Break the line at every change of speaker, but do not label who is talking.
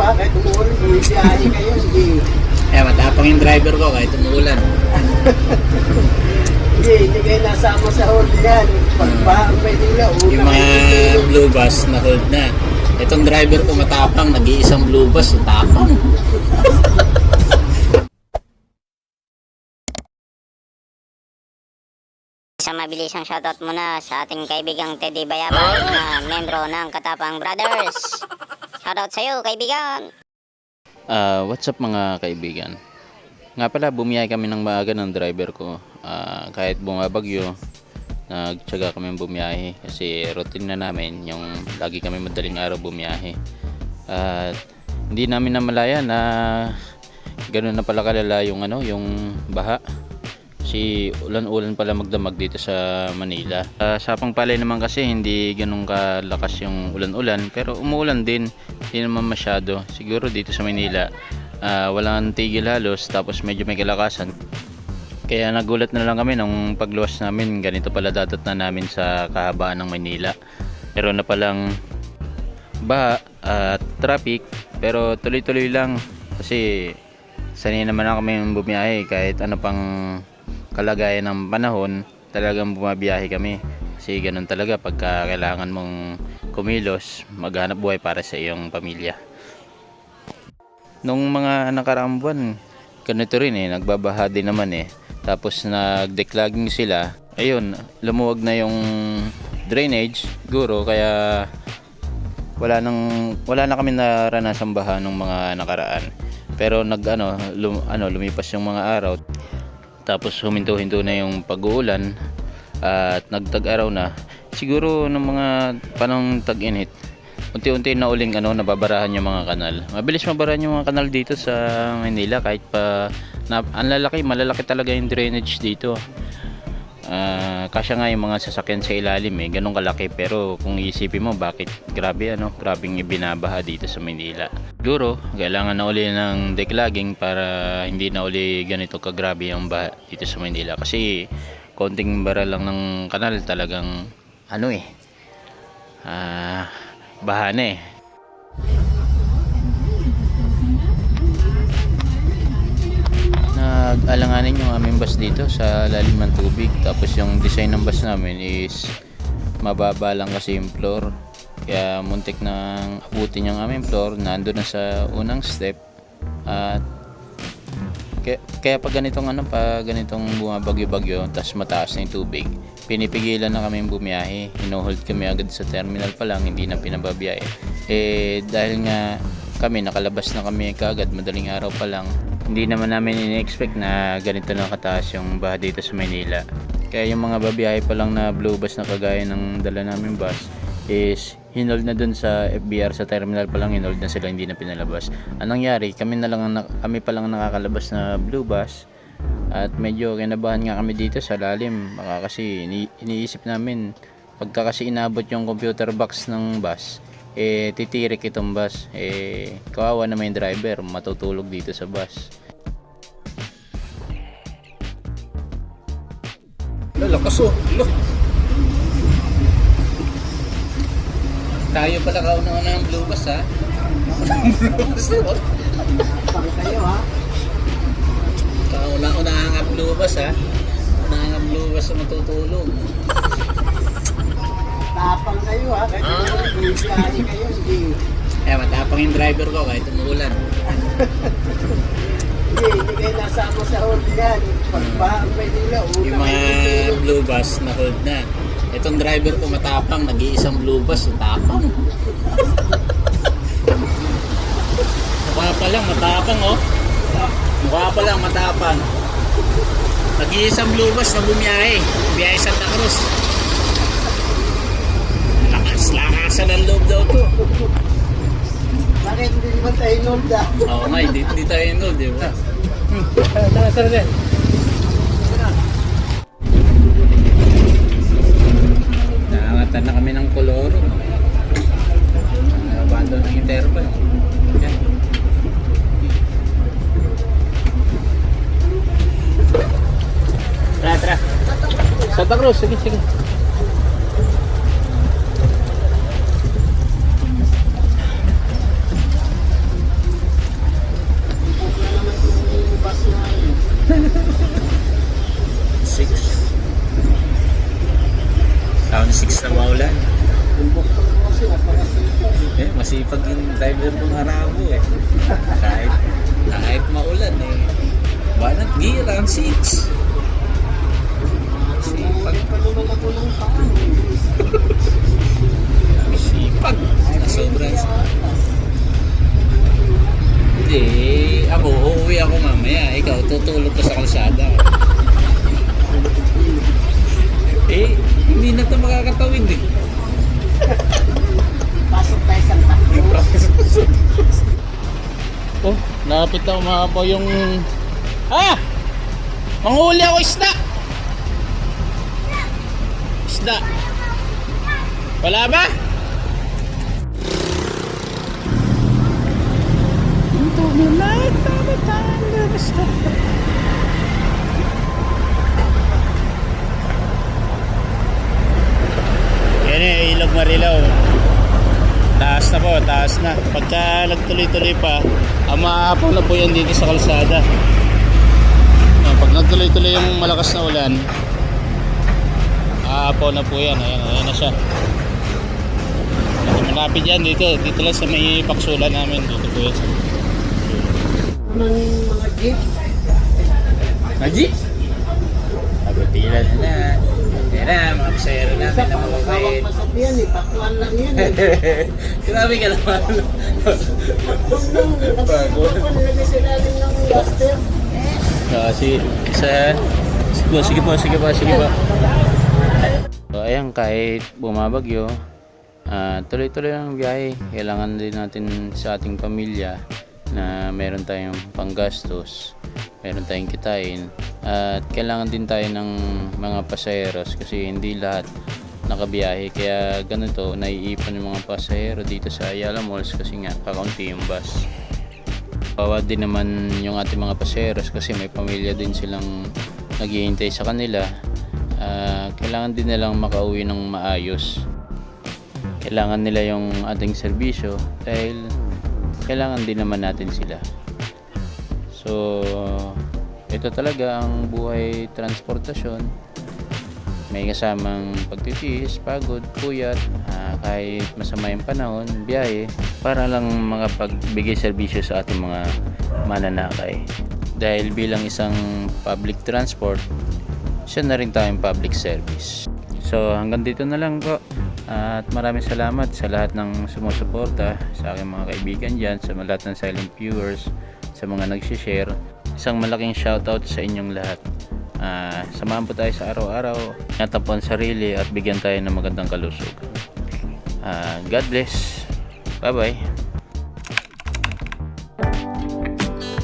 ha, kahit umuulan, bumibiyahe kayo, sige.
Eh, matapang yung driver ko kahit umuulan.
Hindi kayo nasama sa hold yan. Pagbahan pa nila,
Yung mga blue bus na hold na. Itong driver ko matapang, nag-iisang blue bus, tapang.
Isang mabilisang shoutout muna sa ating kaibigang Teddy Bayabas na membro ng Katapang Brothers. Shoutout sa iyo, kaibigan.
What's up mga kaibigan? Nga pala, bumiyay kami ng maaga ng driver ko. Kahit bumabagyo, nagtyaga kami bumiyahe kasi routine na namin yung lagi kami madaling araw bumiyahe. At hindi namin namalaya na ganoon na pala kalala yung yung baha. Kasi ulan-ulan pala magdamag dito sa Manila. Sa Pangpalay naman kasi hindi ganun kalakas yung ulan-ulan, pero umuulan din, hindi naman masyado. Siguro dito sa Manila walang tigil halos, tapos medyo may kalakasan. Kaya nagulat na lang kami nung pagluwas namin, ganito pala datot na namin sa kahabaan ng Manila. Meron na palang baha at traffic, pero tuloy-tuloy lang kasi sanay naman na kami bumiyahe kahit ano pang kalagayan ng panahon, talagang bumabiyahe kami kasi ganun talaga pagka kailangan mong kumilos, maghanap buhay para sa iyong pamilya. Nung mga nakaraang buwan, ganito rin nagbabaha din naman tapos nag-declogging sila, ayun, lumuwag na yung drainage siguro, kaya wala na kami naranasang baha nung mga nakaraan. Pero lumipas yung mga araw, tapos huminto-hinto na yung pag-uulan at nagtag-araw na. Siguro ng mga panong tag-init, unti-unti na uling nababarahan yung mga kanal. Mabilis mabarahan yung mga kanal dito sa Manila kahit pa malalaki talaga yung drainage dito. Kasya nga yung mga sasakyan sa ilalim ganun kalaki, pero kung iisipin mo bakit grabing ibinabaha dito sa Manila. Siguro kailangan na uli ng declogging para hindi na uli ganito kagrabe yung baha dito sa Manila, kasi konting bara lang ng kanal talagang baha na Nag-alanganin yung aming bus dito sa lalim ng tubig, tapos yung design ng bus namin is mababa lang kasi yung floor, kaya muntik nang abutin yung aming floor, nandun na sa unang step. At kaya pag ganitong bumabagyo-bagyo tapos mataas na yung tubig, pinipigilan na kami bumiyahe, hinuhold kami agad sa terminal pa lang, hindi na pinababiyahe. Dahil nga kami nakalabas na kami kaagad madaling araw pa lang, hindi naman namin ini-expect na ganito na kataas yung baha dito sa Manila. Kaya yung mga babiyahe pa lang na blue bus na kagaya ng dala namin bus is hinold na dun sa FBR, sa terminal pa lang hinold na sila, hindi na pinalabas. Anong nangyari, kami pa lang nakakalabas na blue bus at medyo kinabahan nga kami dito sa lalim. Baka kasi iniisip namin pagka kasi inabot yung computer box ng bus, titirik itong bus, kawawa naman yung driver, matutulog dito sa bus.
Lakas tayo pala kauna-una ng blue bus ha. Blue bus na
Pang kayo ha.
kauna-una ang blue bus ha. Una ang blue bus na matutulog.
Tapang kayo ha, kahit umuulan, bumibiyahe kayo, sige.
Eh, matapang yung driver ko kahit umuulan.
Hindi kayo nasama sa hold yan. Pagbahan pa nila,
Yung mga blue bus na hold na. Itong driver ko matapang, nag-iisang blue bus, tapang. Mukha pa lang matapang Mukha pa lang matapang. Nag-iisang blue bus na bumiyahe, biyahe Santa Cruz. Lakasan ang loob daw to.
Bakit hindi naman tayo hold ha?
Oo nga, hindi tayo inold, di ba? Tara. Nakangatan na kami ng koloro. Abandon ng interval. Yan. Tara. Santa Cruz, sige. Masipag yung driver ng Arabo eh. Kahit maulan eh. Banat gear ang 6. Masipag. Masipag. Sobrang. Hindi. Ako, uuwi ako mamaya. Ikaw, tutulog ka sa kalsada. Hindi na ito makakatawid eh.
Pasok tayo sa takbo.
Oh, napit na umapaw yung... Manghuli ako isda! Isda! Wala ba? Ito na yan eh, Ilog Marilaw. Taas na po, taas na. Pagka nagtuloy-tuloy pa, maapaw na po yan dito sa kalsada. Pag nagtuloy-tuloy yung malakas na ulan, aapaw na po yan. Ayan na siya. Malapit yan dito lang sa may paksulan namin. Dito po yan.
Ng mga jeep.
Haji? Abutilan na. Yan na, mga pasayero namin na
Hawak
mababait.
masakyan eh. Pakuan lang yan eh.
Grabe ka naman.
Pakuan lagay sa ilalim ng duster.
Sige po.
So ayan, kahit bumabagyo, tuloy-tuloy ang biyahe. Kailangan din natin sa ating pamilya na meron tayong panggastos, meron tayong kitain, at kailangan din tayo ng mga pasaheros kasi hindi lahat nakabiyahe. Kaya ganito, naiipon yung mga pasahero dito sa Ayala Malls kasi nga kakaunti yung bus. Bawa din naman yung ating mga pasaheros kasi may pamilya din silang naghihintay sa kanila. Kailangan din nilang makauwi ng maayos. Kailangan nila yung ating serbisyo dahil kailangan din naman natin sila. So ito talaga ang buhay transportasyon. May kasamang pagtitiis, pagod, puyat, kahit masama yung panahon, biyahe para lang makapagbigay serbisyo sa ating mga mananakay. Dahil bilang isang public transport, siya na rin tayong public service. So hanggang dito na lang po. At maraming salamat sa lahat ng sumusuporta sa aking mga kaibigan dyan, sa lahat ng silent viewers, sa mga nagsishare. Isang malaking shoutout sa inyong lahat. Samahan po tayo sa araw-araw, ingatan po ang sarili at bigyan tayo ng magandang kalusog. God bless. Bye bye.